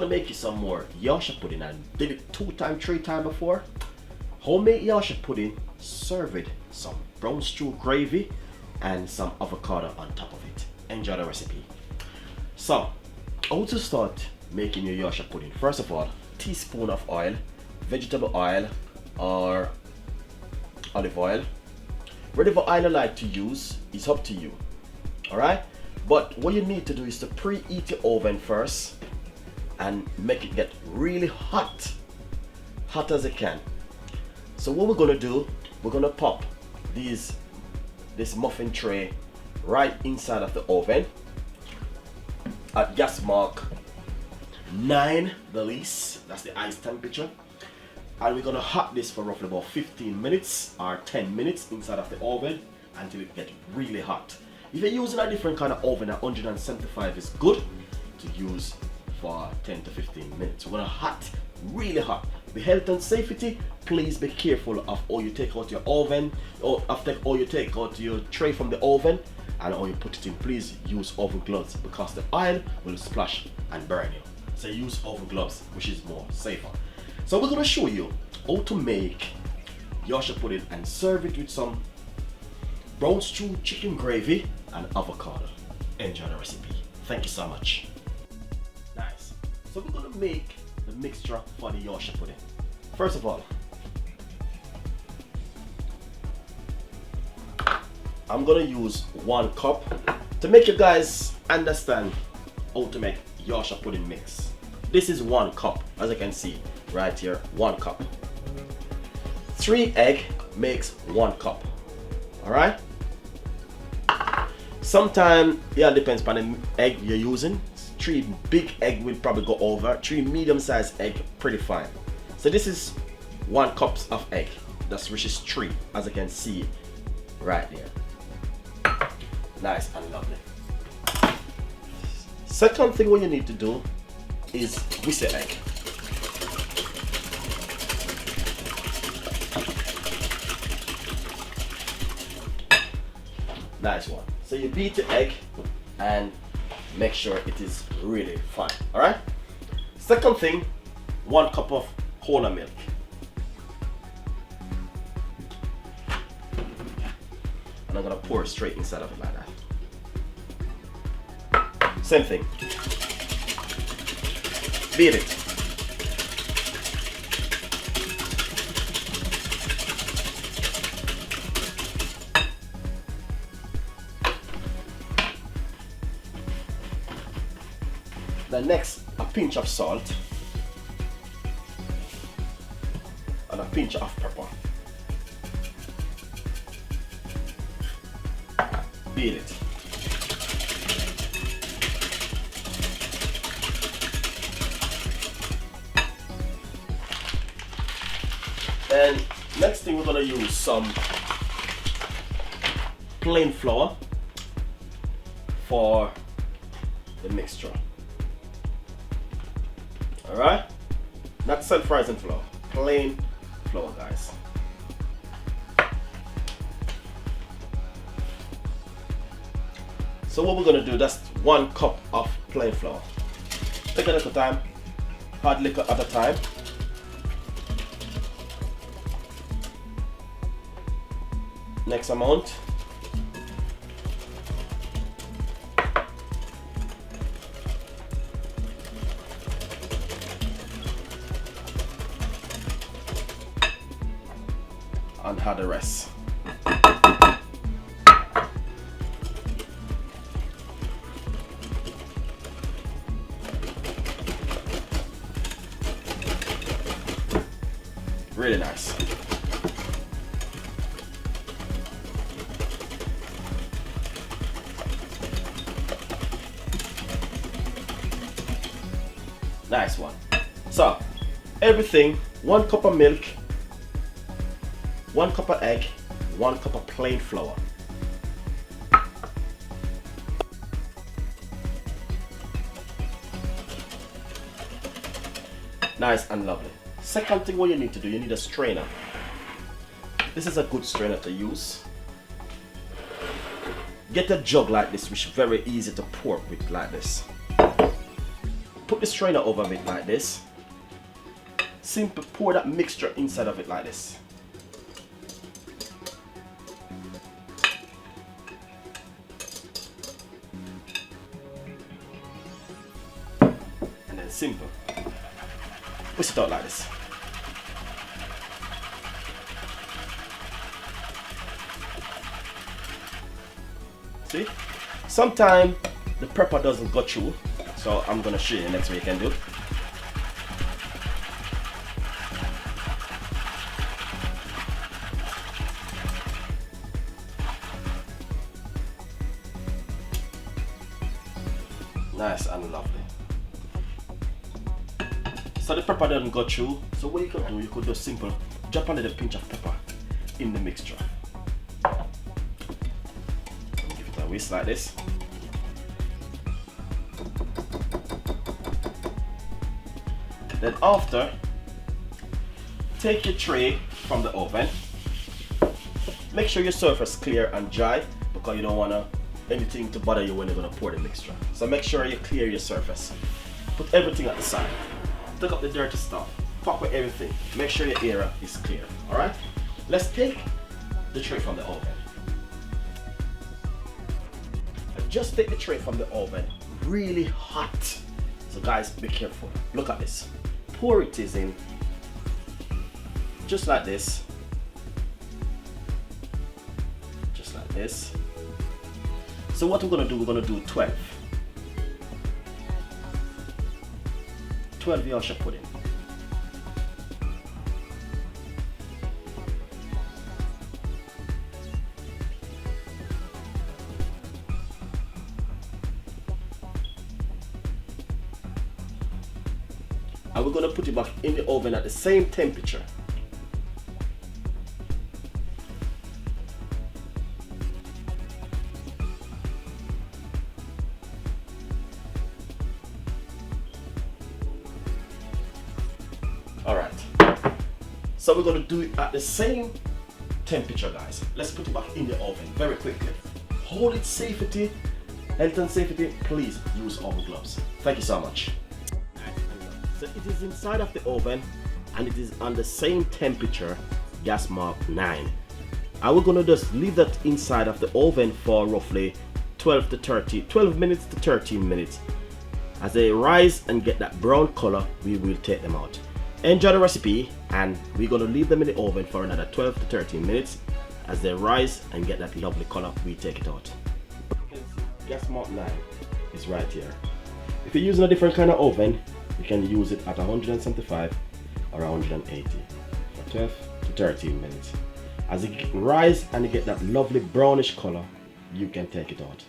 gonna make you some more Yorkshire pudding. I did it 2 times, 3 times before. Homemade Yorkshire pudding served with some brown stew gravy and some avocado on top of it. Enjoy the recipe. So, how to start making your Yorkshire pudding? First of all, teaspoon of oil, vegetable oil or olive oil. Whatever oil you like to use is up to you. Alright? But what you need to do is to preheat your oven first and make it get really hot. Hot as it can. So what we're gonna do, we're gonna pop this muffin tray right inside of the oven at gas mark 9 the least, that's the ice temperature, and we're gonna hot this for roughly about 15 minutes or 10 minutes inside of the oven until it gets really hot. If you're using a different kind of oven, at 175 is good to use for 10 to 15 minutes. We're gonna hot, really hot. The health and safety, please be careful of how you take out your oven, or after how you take out your tray from the oven and how you put it in. Please use oven gloves because the oil will splash and burn you. So use oven gloves, which is more safer. So we're gonna show you how to make Yorkshire pudding and serve it with some brown stew chicken gravy and avocado. Enjoy the recipe. Thank you so much. Nice. So we're gonna make the mixture for the Yorkshire pudding. First of all, I'm gonna use 1 cup to make you guys understand how to make Yorkshire pudding mix. This is 1 cup, as you can see right here, 1 cup. 3 egg makes 1 cup. Alright? Sometimes, yeah, it depends on the egg you're using. 3 big egg will probably go over. 3 medium-sized egg, pretty fine. So this is 1 cup of egg. That's which is 3, as you can see right there. Nice and lovely. Second thing what you need to do is whisk the egg. Nice one. So you beat the egg and make sure it is really fine. Alright? Second thing, 1 cup of whole milk. And I'm gonna pour straight inside of it like that. Same thing. Beat it. Then next, a pinch of salt and a pinch of pepper. Beat it. Then next thing, we're gonna use some plain flour for the mixture. Alright? Not self-rising flour, plain flour, guys. So what we're gonna do, that's 1 cup of plain flour. Take a little time, add liquor at a time. Next amount. And add the rest. Really nice. Nice one. So, everything, 1 cup of milk, 1 cup of egg, 1 cup of plain flour. Nice and lovely. Second thing what you need to do, you need a strainer. This is a good strainer to use. Get a jug like this, which is very easy to pour with like this. put the strainer over it like this. Simple, pour that mixture inside of it like this. And then simple, push it out like this. See? Sometimes the pepper doesn't go through, so I'm gonna show you next way you can do. Nice and lovely. So the pepper doesn't go through, so what you could do, you could just simple drop a little pinch of pepper in the mixture. Give it a whisk like this. Then after, take your tray from the oven. Make sure your surface clear and dry because you don't want anything to bother you when you're going to pour the mixture. So make sure you clear your surface. Put everything at the side. Take up the dirty stuff. Pop with everything. Make sure your area is clear. Alright? Let's take the tray from the oven. Just take the tray from the oven. Really hot. So guys, be careful. Look at this. Pour it in. Just like this. Just like this. So what we're going to do, we're going to do 12 Yorkshire pudding. And we're going to put it back in the oven at the same temperature. Alright, so we're going to do it at the same temperature, guys. Let's put it back in the oven very quickly. Hold it safety, health and safety, please use oven gloves. Thank you so much. So it is inside of the oven and it is on the same temperature, gas mark 9. And we're going to just leave that inside of the oven for roughly 12 minutes to 13 minutes. As they rise and get that brown color, we will take them out. Enjoy the recipe, and we're going to leave them in the oven for another 12 to 13 minutes. As they rise and get that lovely color, we take it out. Gas mark 9 is right here. If you're using a different kind of oven, you can use it at 175 or 180 for 12 to 13 minutes. As it rise and you get that lovely brownish color, you can take it out.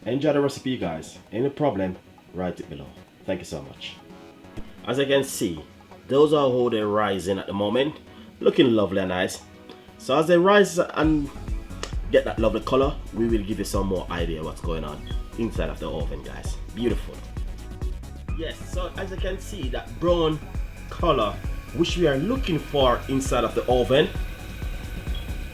Enjoy the recipe, guys. Any problem, write it below. Thank you so much. As you can see, those are how they're rising at the moment, looking lovely and nice. So as they rise and get that lovely color, we will give you some more idea what's going on inside of the oven, guys. Beautiful. Yes, so as you can see, that brown color which we are looking for inside of the oven,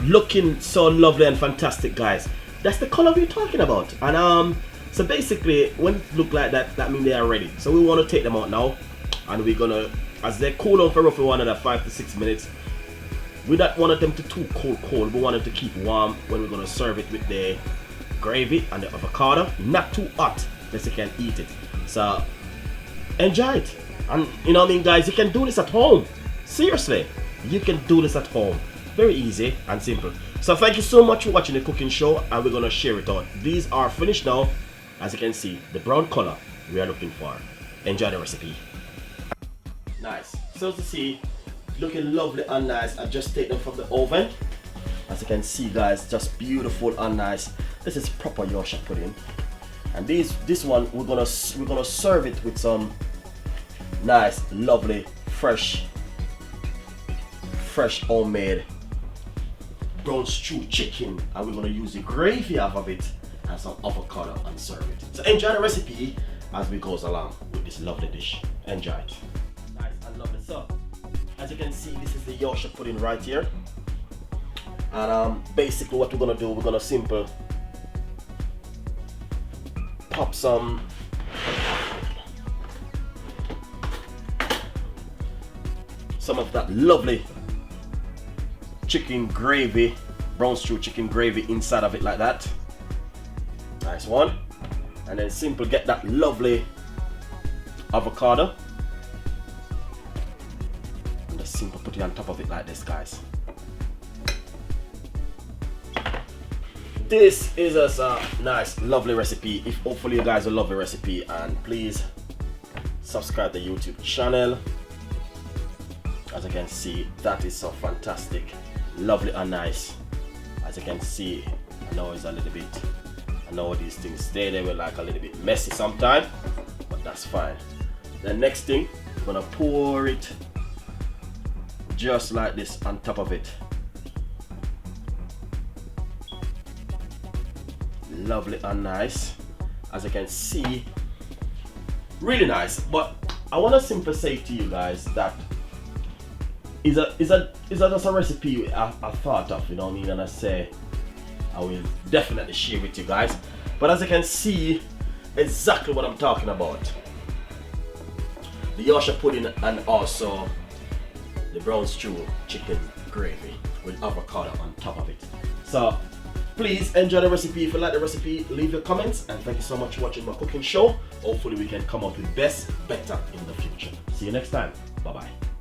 looking so lovely and fantastic, guys. That's the color we're talking about. And so basically when it look like that, that means they are ready. So we want to take them out now, and we're gonna, as they cool down for roughly another 5 to 6 minutes. We don't want them to too cold. We want them to keep warm when we're gonna serve it with the gravy and the avocado. Not too hot, that you can eat it. So enjoy it. And you know what I mean, guys, you can do this at home. Seriously, you can do this at home. Very easy and simple. So thank you so much for watching the cooking show, and we're gonna share it out. These are finished now. As you can see, the brown color we are looking for. Enjoy the recipe. Nice. So as you see, looking lovely and nice. I just take them from the oven. As you can see, guys, just beautiful and nice. This is proper Yorkshire pudding. And this one we're gonna serve it with some nice, lovely, fresh homemade brown stew chicken, and we're gonna use the gravy off of it and some avocado and serve it. So enjoy the recipe as we goes along with this lovely dish. Enjoy it. Nice and lovely. So as you can see, this is the Yorkshire pudding right here. And basically what we're gonna do, we're gonna simple some of that lovely chicken gravy, brown stew chicken gravy inside of it like that. Nice one. And then simple get that lovely avocado. And just simple put it on top of it like this, guys. This is a nice, lovely recipe. If hopefully you guys will love the recipe, and please subscribe to the YouTube channel. As you can see, that is so fantastic, lovely and nice. As you can see, I know it's a little bit, I know these things they were like a little bit messy sometimes, but that's fine. The next thing, I'm gonna pour it just like this on top of it. Lovely and nice. As you can see, really nice. But I want to simply say to you guys that is just a recipe I thought of, you know what I mean, and I say I will definitely share with you guys. But as you can see, exactly what I'm talking about. The Yorkshire pudding and also the brown stew chicken gravy with avocado on top of it. So please enjoy the recipe. If you like the recipe, leave your comments, and thank you so much for watching my cooking show. Hopefully we can come up with best, better in the future. See you next time. Bye bye.